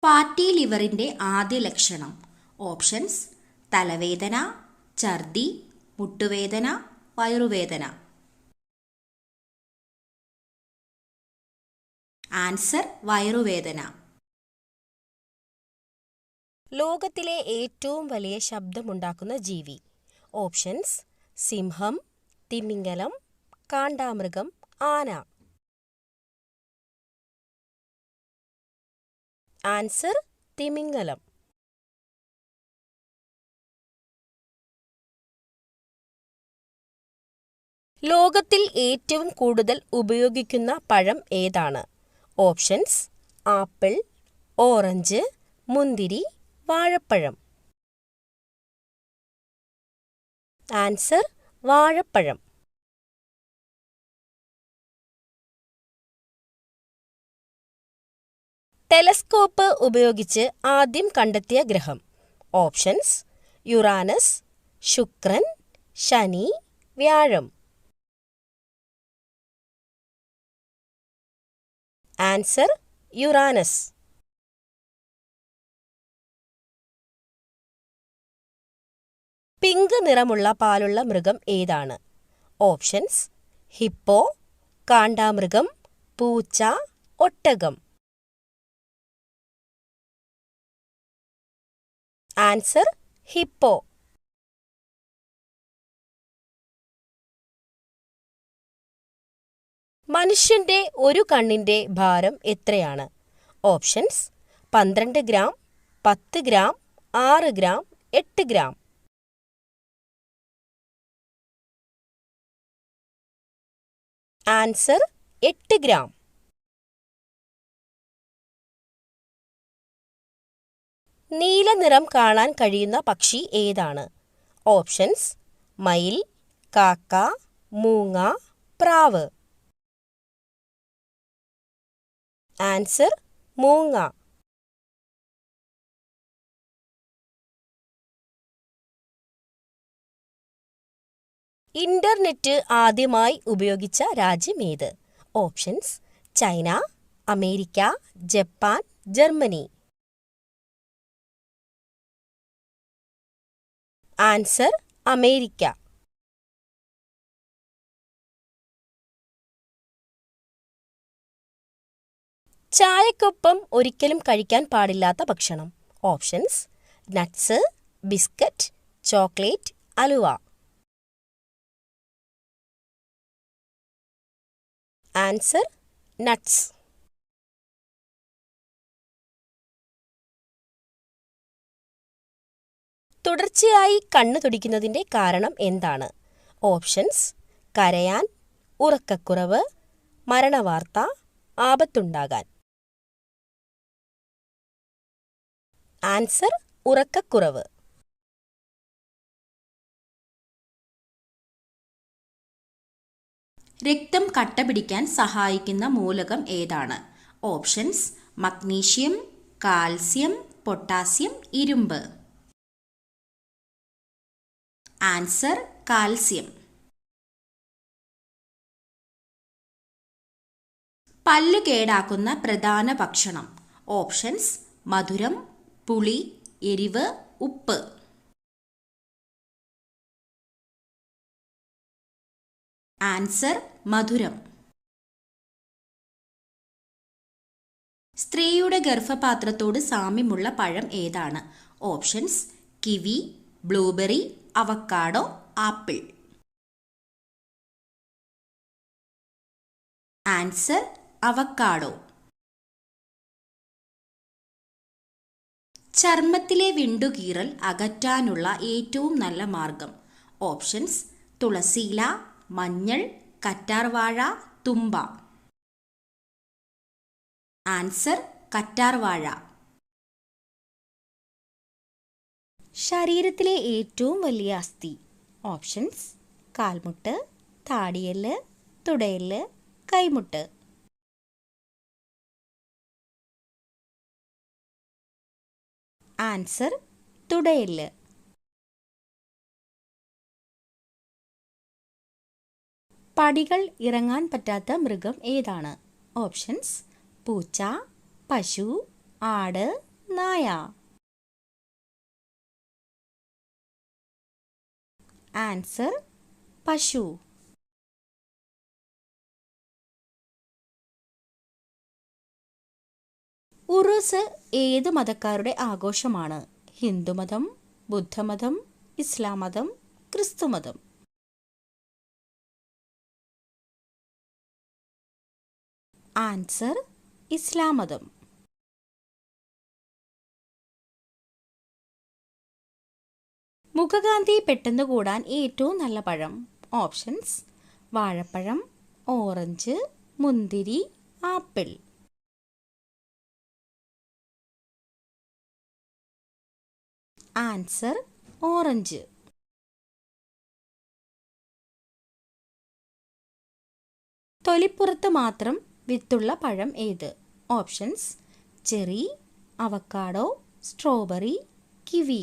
Fatty ലിവറിൻ്റെ ആദ്യ ലക്ഷണം. Options: തലവേദന, ഛർദി, മുട്ടുവേദന, വയറുവേദന. ആൻസർ: വയറുവേദന. ലോകത്തിലെ ഏറ്റവും വലിയ ശബ്ദമുണ്ടാക്കുന്ന ജീവി. ഓപ്ഷൻസ്: സിംഹം, തിമിംഗലം, കാണ്ടാമൃഗം, ആന. ആൻസർ: തിമിംഗലം. ലോകത്തിൽ ഏറ്റവും കൂടുതൽ ഉപയോഗിക്കുന്ന പഴം ഏതാണ്? ഓപ്ഷൻസ്: ആപ്പിൾ, ഓറഞ്ച്, മുന്തിരി, വാഴപ്പഴം. ആൻസർ: വാഴപ്പഴം. ടെലസ്കോപ്പ് ഉപയോഗിച്ച് ആദ്യം കണ്ടെത്തിയ ഗ്രഹം. ഓപ്ഷൻസ്: യുറാനസ്, ശുക്രൻ, ശനി, വ്യാഴം. Answer: Uranus. പിങ്ക് നിറമുള്ള പാലുള്ള മൃഗം ഏതാണ്? ഓപ്ഷൻസ്: ഹിപ്പോ, കാണ്ടാമൃഗം, പൂച്ച, ഒട്ടകം. Answer: Hippo. മനുഷ്യന്റെ ഒരു കണ്ണിന്റെ ഭാരം എത്രയാണ്? Options: 12 gram, 10 gram, 6 gram, 8 gram. Answer: 8 gram. നീല നിറം കാണാൻ കഴിയുന്ന പക്ഷി ഏതാണ്? ഓപ്ഷൻസ്: മയിൽ, കാക്ക, മൂങ്ങ, പ്രാവ്. ആൻസർ: മൂങ്ങ. ഇന്റർനെറ്റ് ആദ്യമായി ഉപയോഗിച്ച രാജ്യമേത്? Options: China, America, Japan, Germany. Answer: America. ചായക്കൊപ്പം ഒരിക്കലും കഴിക്കാൻ പാടില്ലാത്ത ഭക്ഷണം. ഓപ്ഷൻസ്: നട്ട്സ്, ബിസ്ക്കറ്റ്, ചോക്ലേറ്റ്, അലുവ. Answer: nuts. തുടർച്ചയായി കണ്ണ് തുടിക്കുന്നതിന്റെ കാരണം എന്താണ്? ഓപ്ഷൻസ്: കരയാൻ, ഉറക്കക്കുറവ്, മരണവാർത്ത, ആപത്തുണ്ടാകാൻ. ആൻസർ: ഉറക്കക്കുറവ്. രക്തം കട്ടപിടിക്കാൻ സഹായിക്കുന്ന മൂലകം ഏതാണ്? ഓപ്ഷൻസ്: മഗ്നീഷ്യം, കാൽസ്യം, പൊട്ടാസ്യം, ഇരുമ്പ്. Answer: calcium. പല്ല് കേടാക്കുന്ന പ്രധാന ഭക്ഷണം. ഓപ്ഷൻസ്: മധുരം, പുളി, എരിവ്, ഉപ്പ്. ആൻസർ: മധുരം. സ്ത്രീയുടെ ഗർഭപാത്രത്തോട് സാമ്യമുള്ള പഴം ഏതാണ്? Options: kiwi, blueberry, avocado, apple. Answer: avocado. ചർമ്മത്തിലെ വിണ്ടുകീറൽ അകറ്റാനുള്ള ഏറ്റവും നല്ല മാർഗം. ഓപ്ഷൻസ്: തുളസിയില, മഞ്ഞൾ, കറ്റാർവാഴ, തുമ്പ. ആൻസർ: കറ്റാർവാഴ. ശരീരത്തിലെ ഏറ്റവും വലിയ അസ്ഥി. ഓപ്ഷൻസ്: കാൽമുട്ട്, താടിയെല്ല്, തുടയെല്ല്, കൈമുട്ട്. ആൻസർ: തുടയെല്ല്. പടികൾ ഇറങ്ങാൻ പറ്റാത്ത മൃഗം ഏതാണ്? ഓപ്ഷൻസ്: പൂച്ച, പശു, ആട്, നായ. ആൻസർ പശു. ഉറുസ് ഏത് മതക്കാരുടെ ആഘോഷമാണ്? ഹിന്ദുമതം, ബുദ്ധമതം, ഇസ്ലാം മതം, ക്രിസ്തുമതം. ആൻസർ ഇസ്ലാം മതം. മുഖകാന്തി പെട്ടെന്ന് കൂടാൻ ഏറ്റവും നല്ല പഴം. ഓപ്ഷൻസ്: വാഴപ്പഴം, ഓറഞ്ച്, മുന്തിരി, ആപ്പിൾ. Answer orange. തൊലിപ്പുറത്ത് മാത്രം വിത്തുള്ള പഴം ഏത്? Options: cherry, avocado, strawberry, kiwi.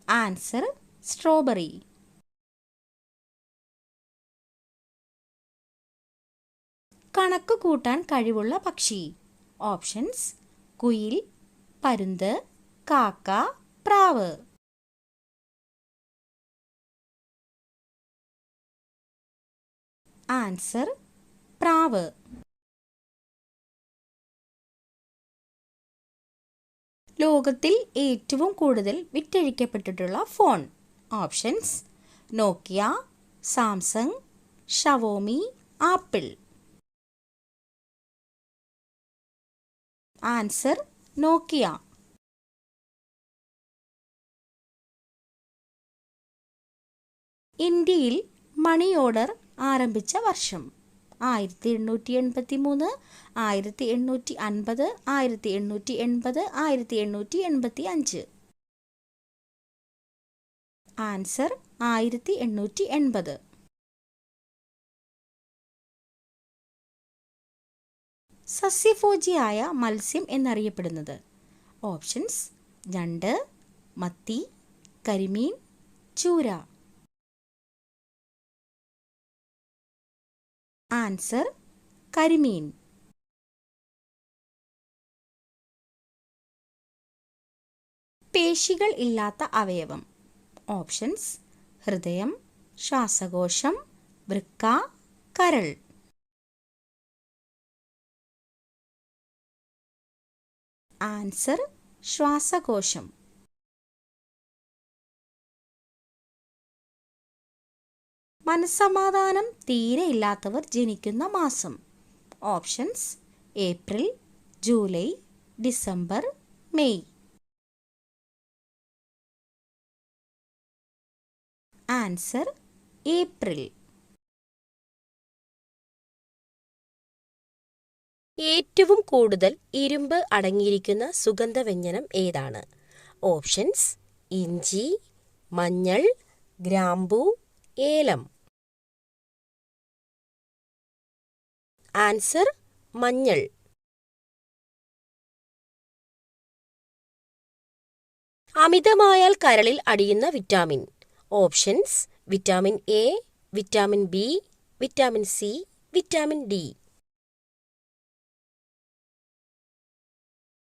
Answer strawberry. കണക്ക് കൂട്ടാൻ കഴിവുള്ള പക്ഷി. ഓപ്ഷൻസ്: കുയിൽ, പരുന്ത്, കാക്ക, പ്രാവ്. ആൻസർ പ്രാവ്. ലോകത്തിൽ ഏറ്റവും കൂടുതൽ വിറ്റഴിക്കപ്പെട്ടിട്ടുള്ള ഫോൺ. ഓപ്ഷൻസ്: നോക്കിയ, സാംസങ്, ഷവോമി, ആപ്പിൾ. ആൻസർ നോക്കിയ. ഇന്ത്യയിൽ മണി ഓർഡർ ആരംഭിച്ച വർഷം. 1883, 1850, 1880, 1885. ആൻസർ 1880. സസ്യഭോജിയായ മത്സ്യം എന്നറിയപ്പെടുന്നത്. ഓപ്ഷൻസ്: ഞണ്ട്, മത്തി, കരിമീൻ, ചൂര. ആൻസർ കരിമീൻ. പേശികൾ ഇല്ലാത്ത അവയവം. ഓപ്ഷൻസ്: ഹൃദയം, ശ്വാസകോശം, വൃക്ക, കരൾ. ആൻസർ ശ്വാസകോശം. മനസ്സമാധാനം തീരെ ഇല്ലാത്തവർ ജനിക്കുന്ന മാസം. Options: April, July, December, May. Answer April. ഏറ്റവും കൂടുതൽ ഇരുമ്പ് അടങ്ങിയിരിക്കുന്ന സുഗന്ധവ്യഞ്ജനം ഏതാണ്? ഓപ്ഷൻസ്: ഇഞ്ചി, മഞ്ഞൾ, ഗ്രാമ്പൂ, ഏലം. ആൻസർ മഞ്ഞൾ. അമിതമായാൽ കരളിൽ അടിയുന്ന vitamin. Options: vitamin A, vitamin B, vitamin C, vitamin D.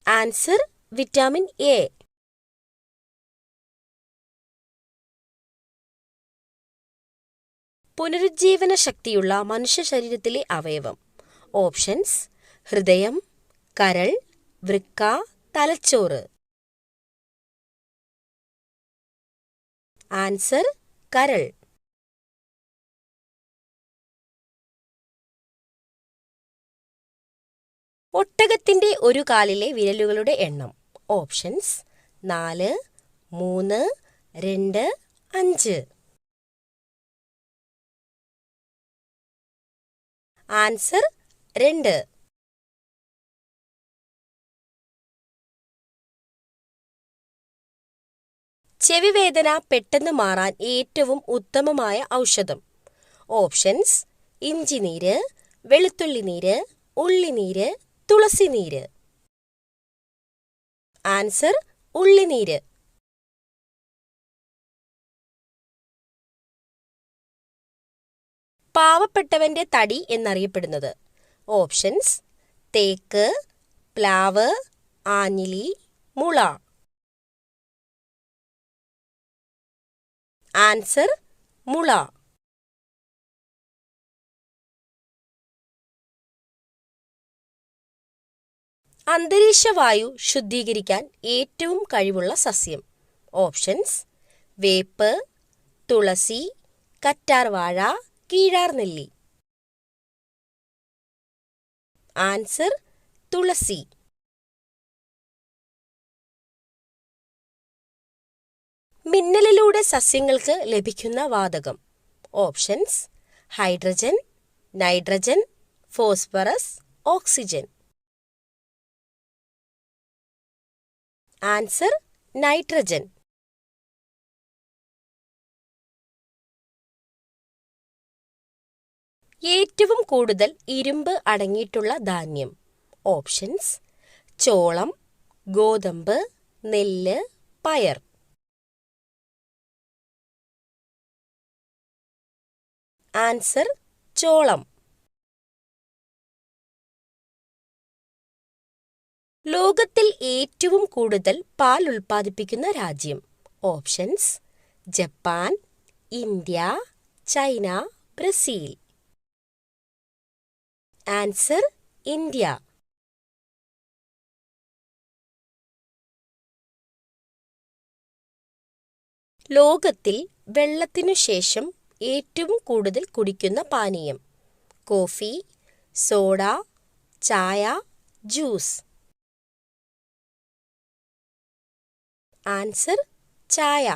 Answer vitamin A. പുനരുജ്ജീവന ശക്തിയുള്ള മനുഷ്യ ശരീരത്തിലെ അവയവം. ഓപ്ഷൻസ്: ഹൃദയം, കരൾ, വൃക്ക, തലച്ചോറ്. ആൻസർ കരൾ. ഒട്ടകത്തിന്റെ ഒരു കാലിലെ വിരലുകളുടെ എണ്ണം. ഓപ്ഷൻസ്: 4, 3, 2, 5. ആൻസർ 2. ചെവിവേദന പെട്ടെന്ന് മാറാൻ ഏറ്റവും ഉത്തമമായ ഔഷധം. ഓപ്ഷൻസ്: ഇഞ്ചിനീര്, വെളുത്തുള്ളിനീര്, ഉള്ളിനീര്, തുളസിനീര്. ആൻസർ ഉള്ളിനീര്. പാവപ്പെട്ടവന്റെ തടി എന്നറിയപ്പെടുന്നത്. ഓപ്ഷൻസ് തേക്ക്, പ്ലാവ്, ആഞ്ഞിലി, മുള. ആൻസർ മുള. അന്തരീക്ഷവായു ശുദ്ധീകരിക്കാൻ ഏറ്റവും കഴിവുള്ള സസ്യം. ഓപ്ഷൻസ് വേപ്പ്, തുളസി, കറ്റാർവാഴ, കീഴാർനെല്ലി. ആൻസർ തുളസി. മിന്നലിലൂടെ സസ്യങ്ങൾക്ക് ലഭിക്കുന്ന വാതകം. Options hydrogen, nitrogen, phosphorus, oxygen. Answer nitrogen. ഏറ്റവും കൂടുതൽ ഇരുമ്പ് അടങ്ങിയിട്ടുള്ള ധാന്യം. ഓപ്ഷൻസ് ചോളം, ഗോതമ്പ്, നെല്ല്, പയർ. ആൻസർ ചോളം. ലോകത്തിൽ ഏറ്റവും കൂടുതൽ പാൽ ഉൽപ്പാദിപ്പിക്കുന്ന രാജ്യം. Options Japan, India, China, Brazil. Answer India. ലോകത്തിൽ വെള്ളത്തിനു ശേഷം ഏറ്റവും കൂടുതൽ കുടിക്കുന്ന പാനീയം. കോഫി, സോഡ, ചായ, ജ്യൂസ്. ആൻസർ ചായ.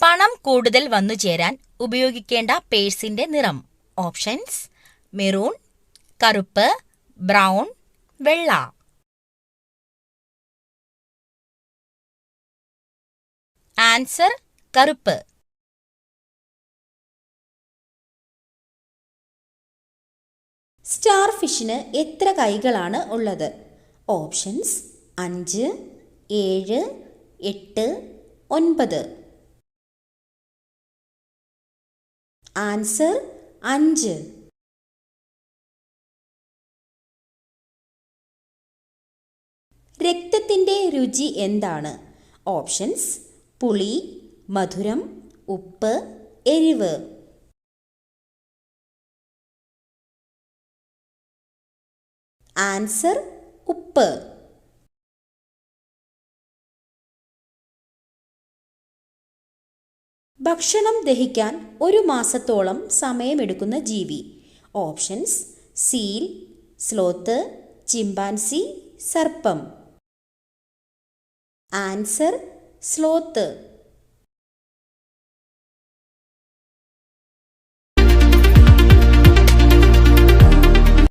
പണം കൂടുതൽ വന്നുചേരാൻ ഉപയോഗിക്കേണ്ട പേഴ്സിന്റെ നിറം. ഓപ്ഷൻസ് മെറൂൺ, കറുപ്പ്, ബ്രൗൺ, വെള്ള. ആൻസർ കറുപ്പ്. സ്റ്റാർ ഫിഷിന് എത്ര കൈകളാണ് ഉള്ളത്? ഓപ്ഷൻസ് 5, 7, 8, 9. ആൻസർ 5. രക്തത്തിൻ്റെ രുചി എന്താണ്? ഓപ്ഷൻസ് പുളി, മധുരം, ഉപ്പ്, എരിവ്. ആൻസർ ഉപ്പ്. ഭക്ഷണം ദഹിക്കാൻ 1 മാസത്തോളം സമയമെടുക്കുന്ന ജീവി. ഓപ്ഷൻസ് സീൽ, സ്ലോത്ത്, ചിമ്പാൻസി, സർപ്പം. Answer sloth.